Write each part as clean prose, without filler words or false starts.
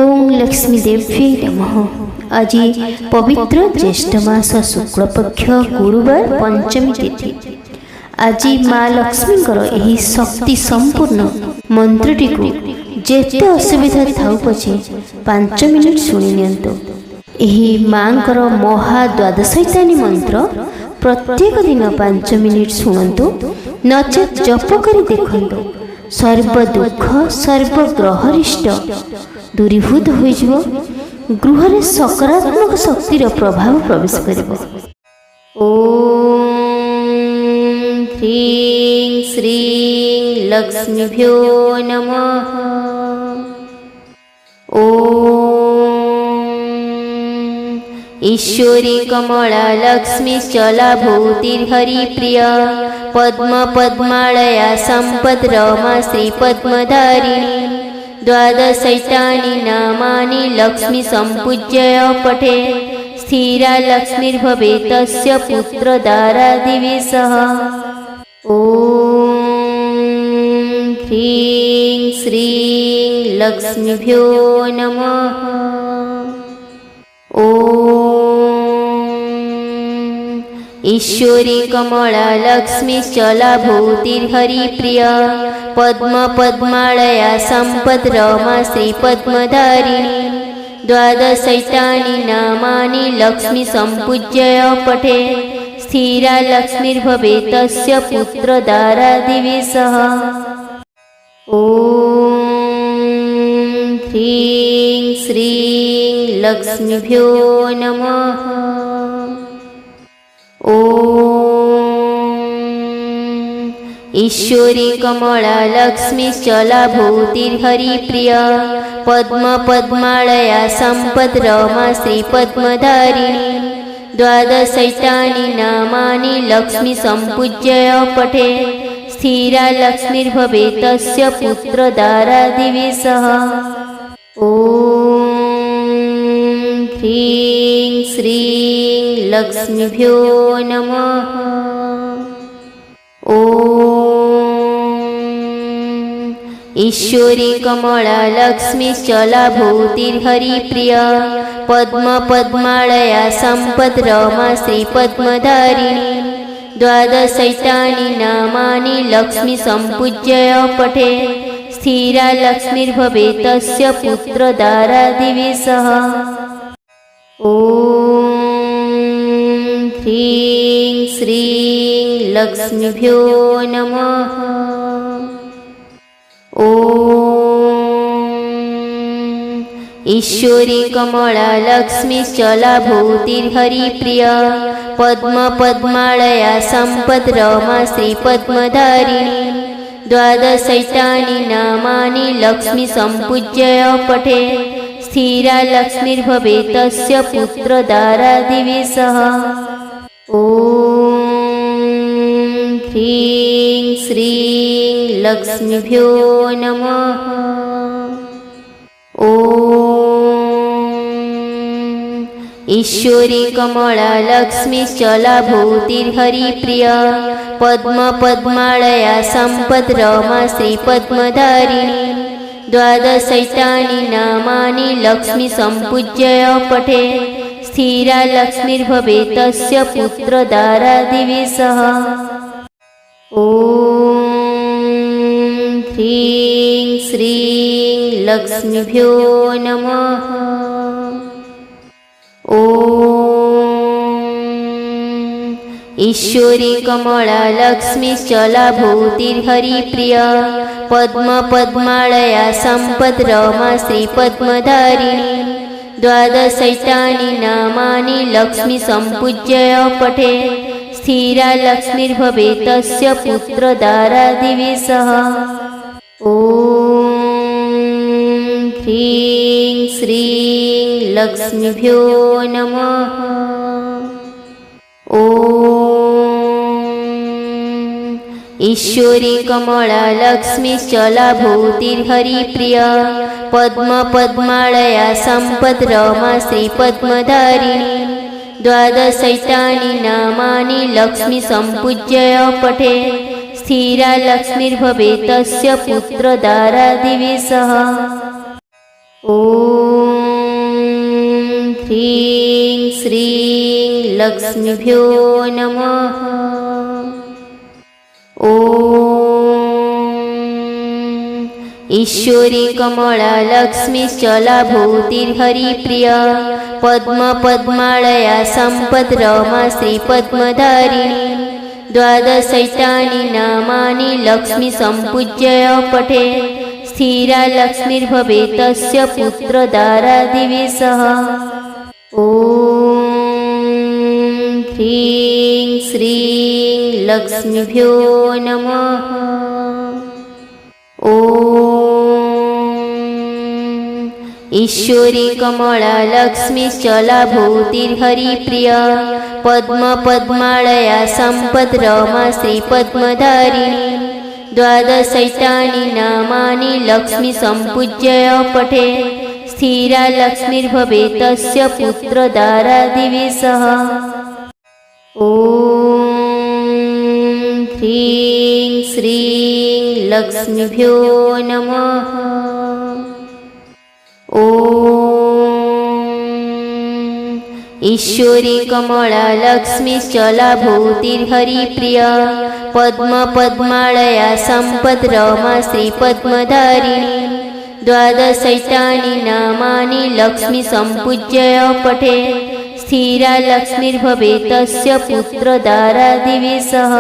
ओम लक्ष्मी देव्यै नमः। आज पवित्र ज्येष्ठ मास शुक्लपक्ष गुरुवार पंचमी तिथि। आज माँ लक्ष्मींकर एही शक्ति संपूर्ण मंत्रटी को जेते असुविधा थाउ पछे 5 मिनिट सुनि नियंतो। एही माँकर महा द्वादशैतानी मंत्र प्रत्येक दिन 5 मिनिट सुनंतु, नचेत जप करी देखंतु। सर्व दुख सर्व ग्रहरिष्ट दूरीभूत हो, गृह सकारात्मक शक्तिर प्रभाव प्रवेश करिबो। ओम ह्रीं श्रीं लक्ष्मीभ्यो नमः। ओम ईश्वरी कमला लक्ष्मी चला भूतिर्हरि प्रिया पद्म पद्मालया संपद रमा श्री पद्मधारिणी। द्वादशैतानि नामानि लक्ष्मी संपूज्य पठे स्थिरा लक्ष्मीर्भवे तस्य पुत्रदारादिविषः। ओम ह्रीं श्रीं लक्ष्मीभ्यो नमः। ओम ईश्वरी कमला लक्ष्मी चला भूतिर्हरि प्रिया पद्म पद्मालया संपद रमा श्री पद्मधारिणी। द्वादशैतानि नामानि लक्ष्मी संपूज्य पठे स्थिरा लक्ष्मीर्भवे तस्य पुत्रदारादिविषः। ओम ह्रीं श्रीं लक्ष्मीभ्यो नमः। ओम ईश्वरी कमला लक्ष्मी चला भूतिर्हरि प्रिया पद्म पद्मालया संपद रमा श्री पद्मधारिणी। द्वादशैतानि नामानि लक्ष्मी संपूज्य पठे स्थिरा लक्ष्मीर्भवे तस्य पुत्रदारादिविषः। ओम ह्रीं श्रीं लक्ष्मीभ्यो नमः। ओम ईश्वरी कमला लक्ष्मी चला भूतिर्हरि प्रिया पद्म पद्मालया संपद रमा श्री पद्मधारिणी। द्वादशैतानि नामानि लक्ष्मी संपूज्य पठे स्थिरा लक्ष्मीर्भवे तस्य पुत्रदारादिविषः। ओम ह्रीं श्रीं लक्ष्मीभ्यो नमः। ओम ईश्वरी कमला लक्ष्मी चला भूतिर्हरि प्रिया पद्म पद्मालया संपद रमा श्री पद्मधारिणी। द्वादशैतानि नामानि लक्ष्मी संपूज्य पठे स्थिरा लक्ष्मीर्भवे तस्य पुत्रदारादिविषः। ओम ह्रीं श्रीं लक्ष्मीभ्यो नमः। ओम ईश्वरी कमला लक्ष्मी चला भूतिर्हरि प्रिया पद्म पद्मालया संपद रमा श्री पद्मधारिणी। द्वादशैतानि नामानि लक्ष्मी संपूज्य पठे स्थिरा लक्ष्मीर्भवे तस्य पुत्रदारादिविषः। ओम ह्रीं श्रीं लक्ष्मीभ्यो नमः। ओम ईश्वरी कमला लक्ष्मी चला भूतिर्हरि प्रिया पद्म पद्मालया संपद रमा श्री पद्मधारिणी। द्वादशैतानि नामानि लक्ष्मी संपूज्य पठे स्थिरा लक्ष्मीर्भवे तस्य पुत्रदारादिविषः। ओम ह्रीं श्रीं लक्ष्मीभ्यो नमः। ओम ईश्वरी कमला लक्ष्मी चला भूतिर्हरि प्रिया पद्म पद्मालया संपद रमा श्री पद्मधारिणी। द्वादशैतानि नामानि लक्ष्मी संपूज्य पठे स्थिरा लक्ष्मीर्भवे तस्य पुत्रदारादिविषः। ओम ह्रीं श्रीं लक्ष्मीभ्यो नमः। ॐ ईश्वरी कमला लक्ष्मीश्चला भूतिर्हरिप्रिया पद्मपद्मालया सम्पद्रमा श्रीपद्मधारिणी द्वादशैतानि नामानि लक्ष्मी सम्पूज्य पठे स्थिरा लक्ष्मीर्भवेत् तस्य पुत्रदारादिविषः। ॐ ह्रीं श्रीं लक्ष्मीभ्यो नमः। ॐ ईश्वरी कमला लक्ष्मीश्चला भूतिर्हरिप्रिया पद्मपद्मालया सम्पद्रमा श्रीपद्मधारिणी द्वादशैतानि नामानि लक्ष्मी सम्पूज्य पठे स्थिरा लक्ष्मीर्भवेत् तस्य पुत्रदारादिविषः। ॐ ह्रीं श्रीं लक्ष्मीभ्यो नमः। ॐ ईश्वरी कमला लक्ष्मीश्चला भूतिर्हरिप्रिया पद्मपद्मालया सम्पद्रमा श्रीपद्मधारिणी द्वादशैतानि नामानि लक्ष्मी सम्पूज्य पठे स्थिरा लक्ष्मीर्भवेत् तस्य पुत्रदारादिविषः।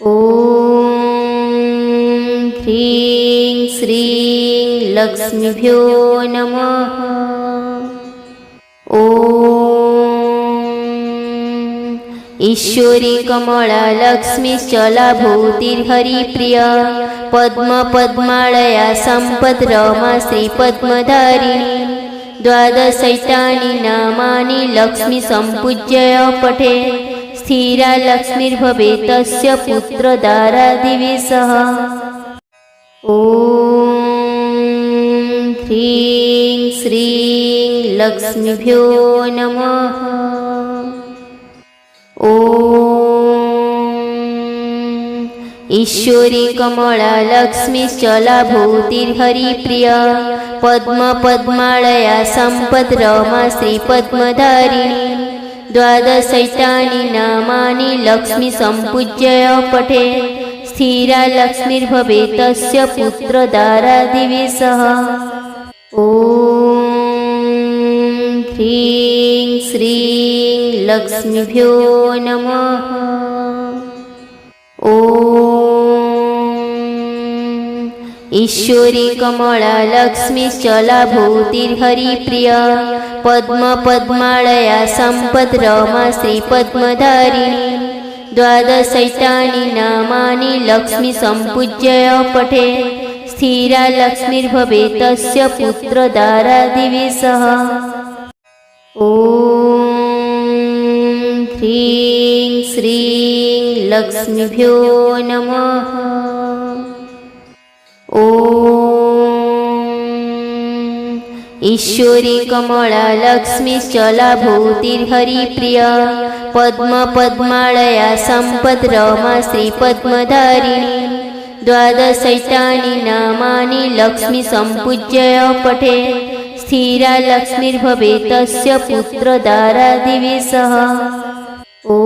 ॐ ह्रीं श्रीं लक्ष्मीभ्यो नमः। ॐ ईश्वरी कमला लक्ष्मीश्चला भूतिर्हरिप्रिया पद्मपद्मालया सम्पद्रमा श्रीपद्मधारिणी द्वादशैतानि नामानि लक्ष्मी सम्पूज्य पठे स्थिरा लक्ष्मीर्भवेत् तस्य पुत्रदारादिविषः। ॐ ह्रीं श्रीं लक्ष्मीभ्यो नमः। ॐ ईश्वरी कमला लक्ष्मीश्चला भूतिर्हरिप्रिया पद्मपद्मालया सम्पद्रमा श्रीपद्मधारिणी द्वादशैतानि नामानि लक्ष्मी सम्पूज्य पठे स्थिरा लक्ष्मीर्भवेत् तस्य पुत्रदारादिविषः। ॐ ह्रीं श्रीं लक्ष्मीभ्यो नमः। ॐ ईश्वरी कमला लक्ष्मीश्चला भूतिर्हरिप्रिया पद्मपद्मालया सम्पद्रमा श्रीपद्मधारिणी द्वादशैतानि नामानि लक्ष्मी सम्पूज्य पठे स्थिरा लक्ष्मीर्भवेत् तस्य पुत्रदारादिविषः। ॐ ह्रीं श्रीं लक्ष्मीभ्यो नमः। ॐ ईश्वरी कमला लक्ष्मीश्चला भूतिर्हरिप्रिया पद्मपद्मालया सम्पद्रमा श्रीपद्मधारिणी द्वादशैतानि नामानि लक्ष्मी सम्पूज्य पठे स्थिरा लक्ष्मीर्भवेत् तस्य पुत्रदारादिविषः। ॐ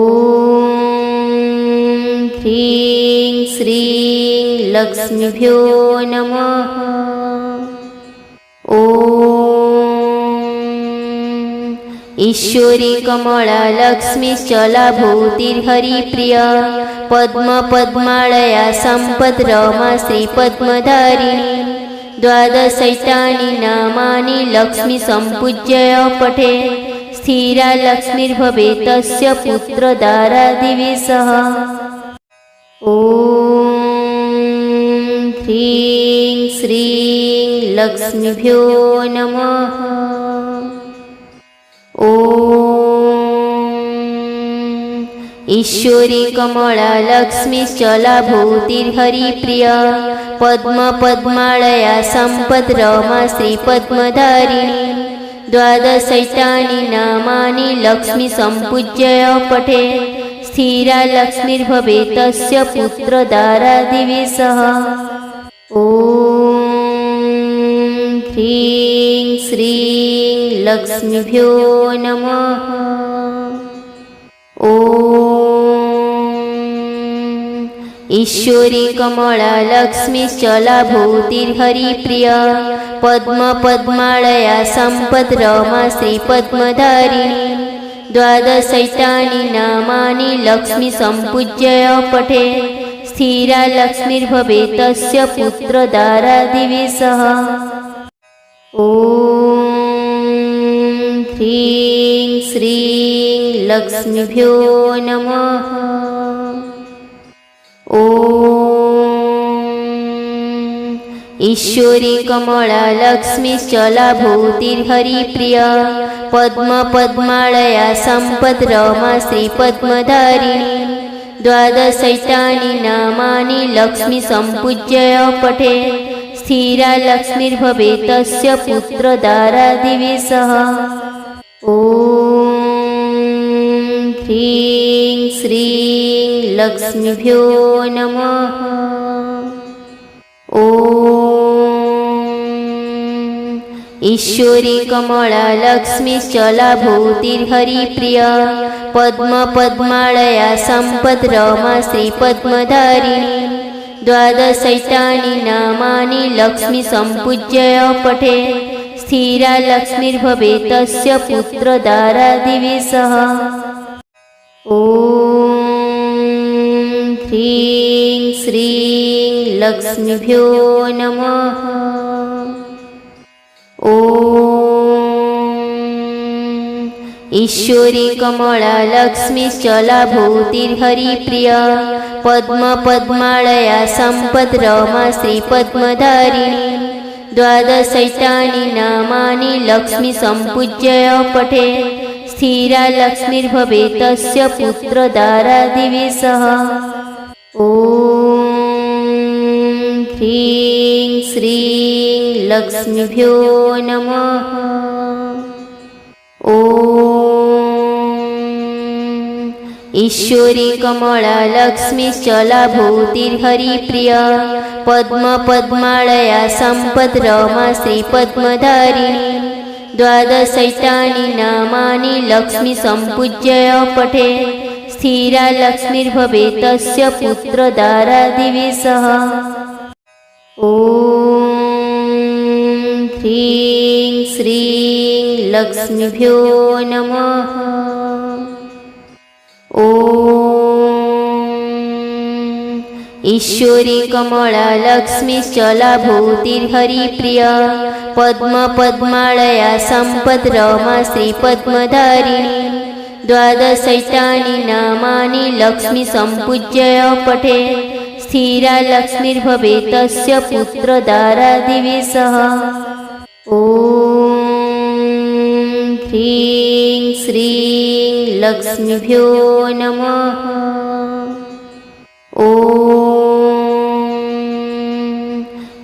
ह्रीं श्रीं लक्ष्मीभ्यो नमः। ॐ ईश्वरी कमला लक्ष्मीश्चला भूतिर्हरिप्रिया पद्मपद्मालया सम्पद्रमा श्रीपद्मधारिणी द्वादशैतानि नामानि लक्ष्मी सम्पूज्य पठे स्थिरा लक्ष्मीर्भवेत् तस्य पुत्रदारादिविषः। ॐ ह्रीं श्रीं लक्ष्मीभ्यो नमः। ॐ ईश्वरी कमला लक्ष्मीश्चला भूतिर्हरिप्रिया पद्मपद्मालया सम्पद्रमा श्रीपद्मधारिणी द्वादशैतानि नामानि लक्ष्मी सम्पूज्य पठे स्थिरा लक्ष्मीर्भवेत् तस्य पुत्रदारादिविषः। ॐ ह्रीं श्रीं लक्ष्मीभ्यो नमः। ॐ ईश्वरी कमला लक्ष्मीश्चलाभूतिर्हरिप्रिया पद्मपद्मालया सम्पद्रमा श्रीपद्मधारिणी। द्वादशैतानि नामानि लक्ष्मी सम्पूज्य पठे स्थिरा लक्ष्मीर्भवेत् तस्य पुत्रदारादिविषः। ॐ ह्रीं श्रीं लक्ष्मीभ्यो नमः। ॐ ईश्वरी कमला लक्ष्मीश्चलाभूतिर्हरिप्रिया पद्मपद्मालया सम्पद्रमा श्रीपद्मधारिणी। द्वादशैतानि नामानि लक्ष्मी सम्पूज्य पठे स्थिरा लक्ष्मीर्भवेत् तस्य पुत्रदारादिविषः। ॐ ह्रीं श्रीं लक्ष्मीभ्यो नमः। ॐ ईश्वरी कमला लक्ष्मीश्चलाभूतिर्हरिप्रिया पद्मपद्मालया सम्पद्रमा श्रीपद्मधारिणी। द्वादशैतानि नामानि लक्ष्मी सम्पूज्य पठे स्थिरा लक्ष्मीर्भवेत् तस्य पुत्रदारादिविषः। ॐ ह्रीं श्रीं लक्ष्मीभ्यो नमः। ॐ ईश्वरी कमला लक्ष्मीश्चलाभूतिर्हरिप्रिया पद्मपद्मालया सम्पद्रमा श्रीपद्मधारिणी। द्वादशैतानि नामानि लक्ष्मी सम्पूज्य पठे स्थिरा लक्ष्मीर्भवेत् तस्य पुत्रदारादिविषः। ॐ ह्रीं श्रीं लक्ष्मीभ्यो नमः। ॐ ईश्वरी कमला लक्ष्मीश्चलाभूतिर्हरिप्रिया पद्मपद्मालया सम्पद्रमा श्रीपद्मधारिणी। द्वादशैतानि नामानि लक्ष्मी सम्पूज्य पठे स्थिरा लक्ष्मीर्भवेत् तस्य पुत्रदारादिविषः। ॐ ह्रीं श्रीं लक्ष्मीभ्यो नमः। ॐ ईश्वरी कमला लक्ष्मीश्चलाभूतिर्हरिप्रिया पद्मपद्मालया सम्पद्रमा श्रीपद्मधारिणी। द्वादशैतानि नामानि लक्ष्मी सम्पूज्य पठे स्थिरा लक्ष्मीर्भवेत् तस्य पुत्रदारादिविषः। ॐ ह्रीं श्रीं लक्ष्मीभ्यो नमः। ॐ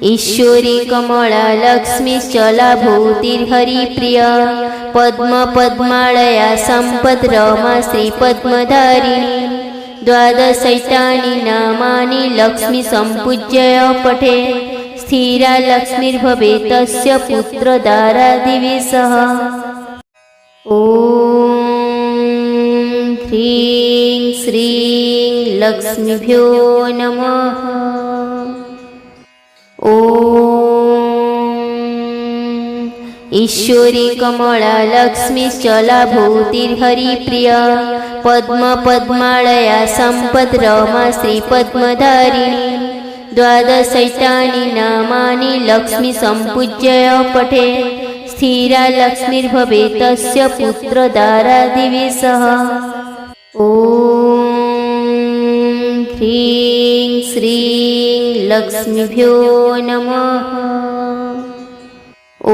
ईश्वरी कमला लक्ष्मीश्चलाभूतिर्हरिप्रिया पद्मपद्मालया सम्पद्रमा श्रीपद्मधारिणी। द्वादशैतानि नामानि लक्ष्मी सम्पूज्य पठे स्थिरा लक्ष्मीर्भवेत् तस्य पुत्रदारादिविषः। ॐ ह्रीं श्रीं लक्ष्मीभ्यो नमः। ॐ ईश्वरी कमला लक्ष्मीश्चलाभूतिर्हरिप्रिया पद्मपद्मालया सम्पद्रमा श्रीपद्मधारिणी। द्वादशैतानि नामानि लक्ष्मी सम्पूज्य पठे स्थिरा लक्ष्मीर्भवेत् तस्य पुत्रदारादिविषः। ॐ ह्रीं श्रीं लक्ष्मीभ्यो नमः। ॐ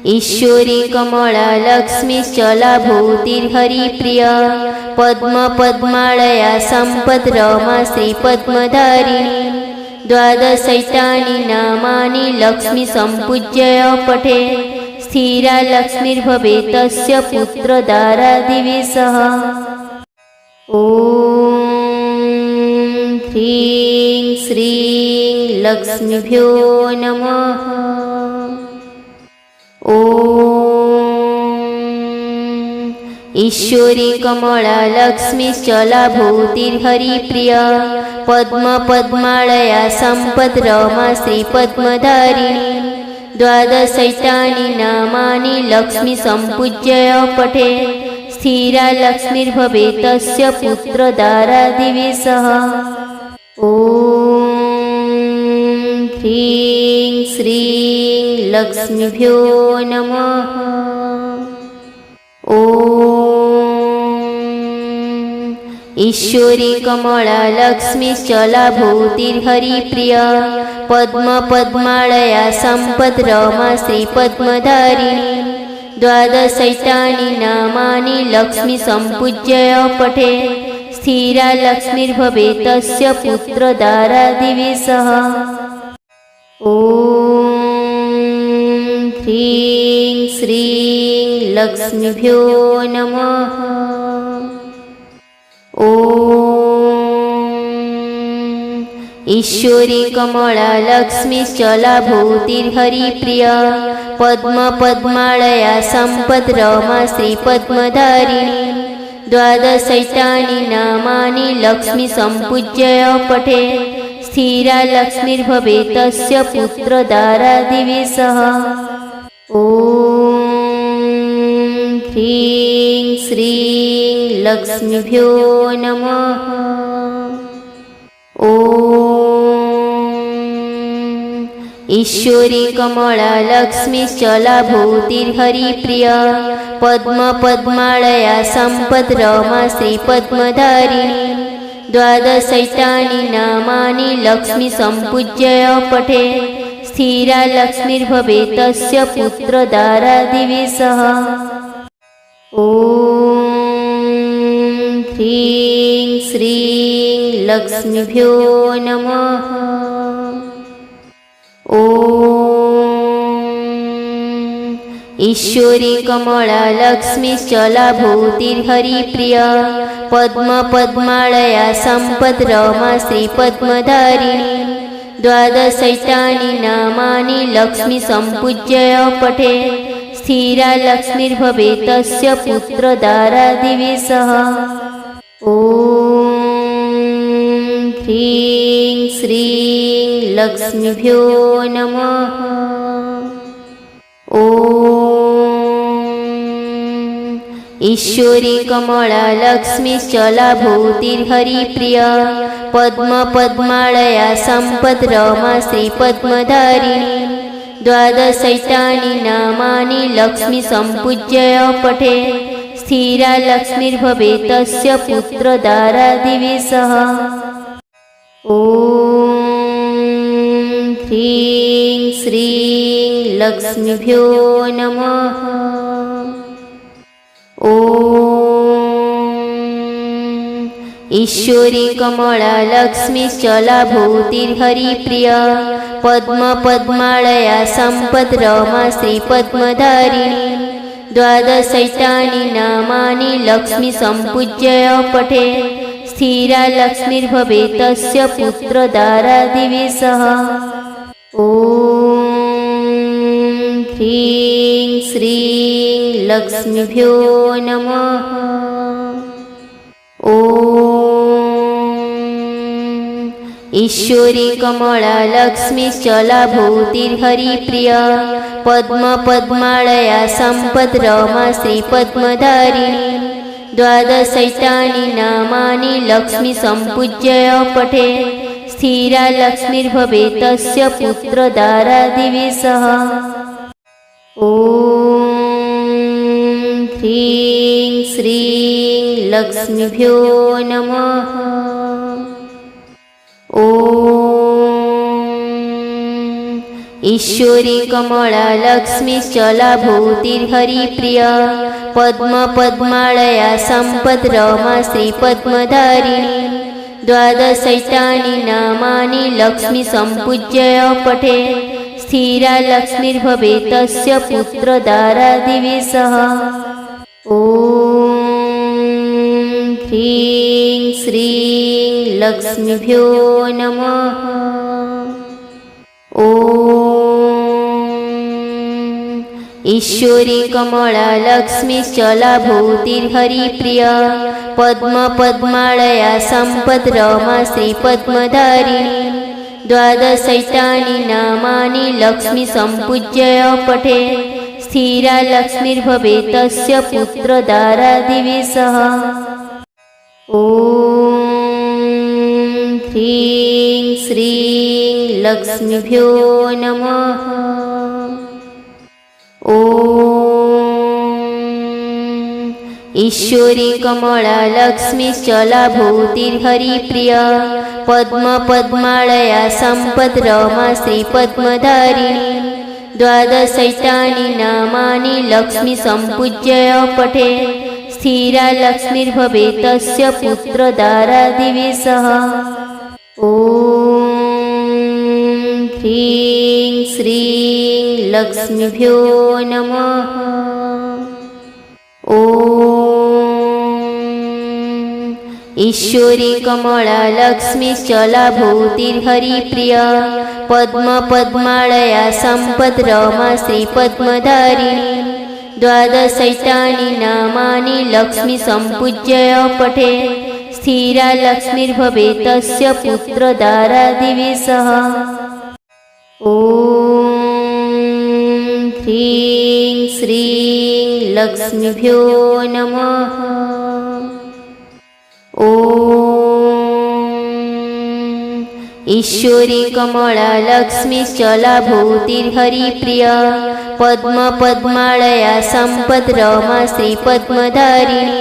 ईश्वरी कमला लक्ष्मीश्चलाभूतिर्हरिप्रिया पद्मपद्मालया सम्पद्रमा श्रीपद्मधारिणी। द्वादशैतानि नामानि लक्ष्मी सम्पूज्य पठे स्थिरा लक्ष्मीर्भवेत् तस्य पुत्रदारादिविषः। ॐ ह्रीं श्रीं लक्ष्मीभ्यो नमः। ईश्वरी कमला लक्ष्मीश्चला भूतिर्हरिप्रिया पद्म पद्मालया सम्पद् रमा श्रीपद्मधारिणी द्वादशैतानि नामानि लक्ष्मी सम्पूज्य पठे स्थिरा लक्ष्मीर्भवेत् तस्य पुत्रदारादिवेशः। ॐ ह्रीं श्रीं लक्ष्मीभ्यो नमः। ॐ ईश्वरी कमला लक्ष्मीश्चला भूतिर्हरिप्रिया पद्म पद्मालया सम्पद् रमा श्रीपद्मधारिणी द्वादशैतानि नामानि लक्ष्मी सम्पूज्य पठे स्थिरा लक्ष्मीर्भवेत् तस्य पुत्रदारादिवेशः। ॐ ह्रीं श्रीं लक्ष्मीभ्यो नमः। ॐ ईश्वरी कमला लक्ष्मीश्चला भूतिर्हरिप्रिया पद्म पद्मालया सम्पद् रमा श्रीपद्मधारिणी द्वादशैतानि नामानि लक्ष्मी सम्पूज्य पठे स्थिरा लक्ष्मीर्भवेत् तस्य पुत्रदारादिवेशः। ॐ ह्रीं श्रीं लक्ष्मीभ्यो नमः। ॐ ईश्वरी कमला लक्ष्मीश्चला भूतिर्हरिप्रिया पद्म पद्मालया सम्पद् रमा श्रीपद्मधारिणी द्वादशैतानि नामानि लक्ष्मी सम्पूज्य पठे स्थिरा लक्ष्मीर्भवेत् तस्य पुत्रदारादिवेशः। ॐ ह्रीं श्रीं लक्ष्मीभ्यो नमः। ॐ ईश्वरी कमला लक्ष्मीश्चला भूतिर्हरिप्रिया पद्म पद्मालया सम्पद् रमा श्रीपद्मधारिणी द्वादशैतानि नामानि लक्ष्मी सम्पूज्य पठे स्थिरा लक्ष्मीर्भवेत् तस्य पुत्रदारादिवेशः। ॐ ह्रीं श्रीं लक्ष्मीभ्यो नमः। ॐ ईश्वरी कमला लक्ष्मीश्चला भूतिर्हरिप्रिया पद्म पद्मालया सम्पद् रमा श्रीपद्मधारिणी द्वादशैतानि नामानि लक्ष्मी सम्पूज्य पठे स्थिरा लक्ष्मीर्भवेत् तस्य पुत्रदारादिवेशः। ॐ ह्रीं श्रीं लक्ष्मीभ्यो नमः। ॐ ईश्वरी कमला लक्ष्मीश्चला भूतिर्हरिप्रिया पद्म पद्मालया सम्पद् रमा श्रीपद्मधारिणी द्वादशैतानि नामानि लक्ष्मी सम्पूज्य पठे स्थिरा लक्ष्मीर्भवेत् तस्य पुत्रदारादिवेशः। ॐ ह्रीं श्रीं लक्ष्मीभ्यो नमः। ॐ ईश्वरी कमला लक्ष्मीश्चला भूतिर्हरिप्रिया पद्म पद्मालया सम्पद् रमा श्रीपद्मधारिणी द्वादशैतानि नामानि लक्ष्मी सम्पूज्य पठे स्थिरा लक्ष्मीर्भवेत् तस्य पुत्रदारादिवेशः। ॐ ह्रीं श्रीं लक्ष्मीभ्यो नमः। ॐ ईश्वरी कमला लक्ष्मीश्चला भूतिर्हरिप्रिया पद्म पद्मालया सम्पद् रमा श्रीपद्मधारिणी द्वादशैतानि नामानि लक्ष्मी सम्पूज्य पठे स्थिरा लक्ष्मीर्भवेत् तस्य पुत्रदारादिवेशः। ॐ ह्रीं श्रीं लक्ष्मीभ्यो नमः। ॐ ईश्वरी कमला लक्ष्मीश्चला भूतिर्हरिप्रिया पद्म पद्मालया सम्पद् रमा श्रीपद्मधारिणी द्वादशैतानि नामानि लक्ष्मी सम्पूज्य पठे स्थिरा लक्ष्मीर्भवेत् तस्य पुत्रदारादिविषः। ॐ ह्रीं श्रीं लक्ष्मीभ्यो नमः। ॐ ईश्वरी कमला लक्ष्मीश्चला भूतिर्हरिप्रिया पद्म पद्मालया सम्पद् रमा श्रीपद्मधारिणी द्वादशैतानि नामानि लक्ष्मी सम्पूज्य पठे स्थिरा लक्ष्मीर्भवेत् तस्य पुत्रदारादिविषः। ॐ ह्रीं श्रीं लक्ष्मीभ्यो नमः। ॐ ईश्वरी कमला लक्ष्मीश्चला भूतिर्हरिप्रिया पद्म पद्मालया सम्पद् रमा श्रीपद्मधारिणी द्वादशैतानि नामानि लक्ष्मी सम्पूज्य पठे स्थिरा लक्ष्मीर्भवेत् तस्य पुत्रदारादिविषः। ॐ ह्रीं श्रीं लक्ष्मीभ्यो नमः। ॐ ईश्वरी कमला लक्ष्मीश्चला भूतिर्हरिप्रिया पद्म पद्मालया सम्पद् रमा श्रीपद्मधारिणी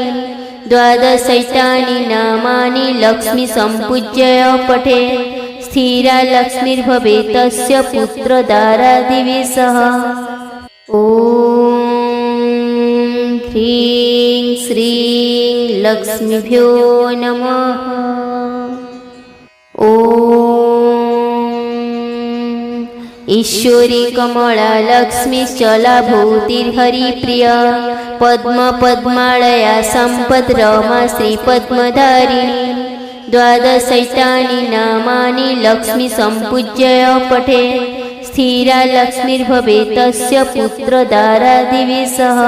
द्वादशैतानि नामानि लक्ष्मी सम्पूज्य पठे स्थिरा लक्ष्मीर्भवेत् तस्य पुत्रदारादिविषः। ॐ ह्रीं श्रीं लक्ष्मीभ्यो नमः। ॐ ईश्वरी कमला लक्ष्मीश्चला भूतिर्हरिप्रिया पद्म पद्मालया सम्पद् रमा श्रीपद्मधारिणी द्वादशैतानि नामानि लक्ष्मी सम्पूज्य पठे स्थिरा लक्ष्मीर्भवेत् तस्य पुत्रदारादिविषः।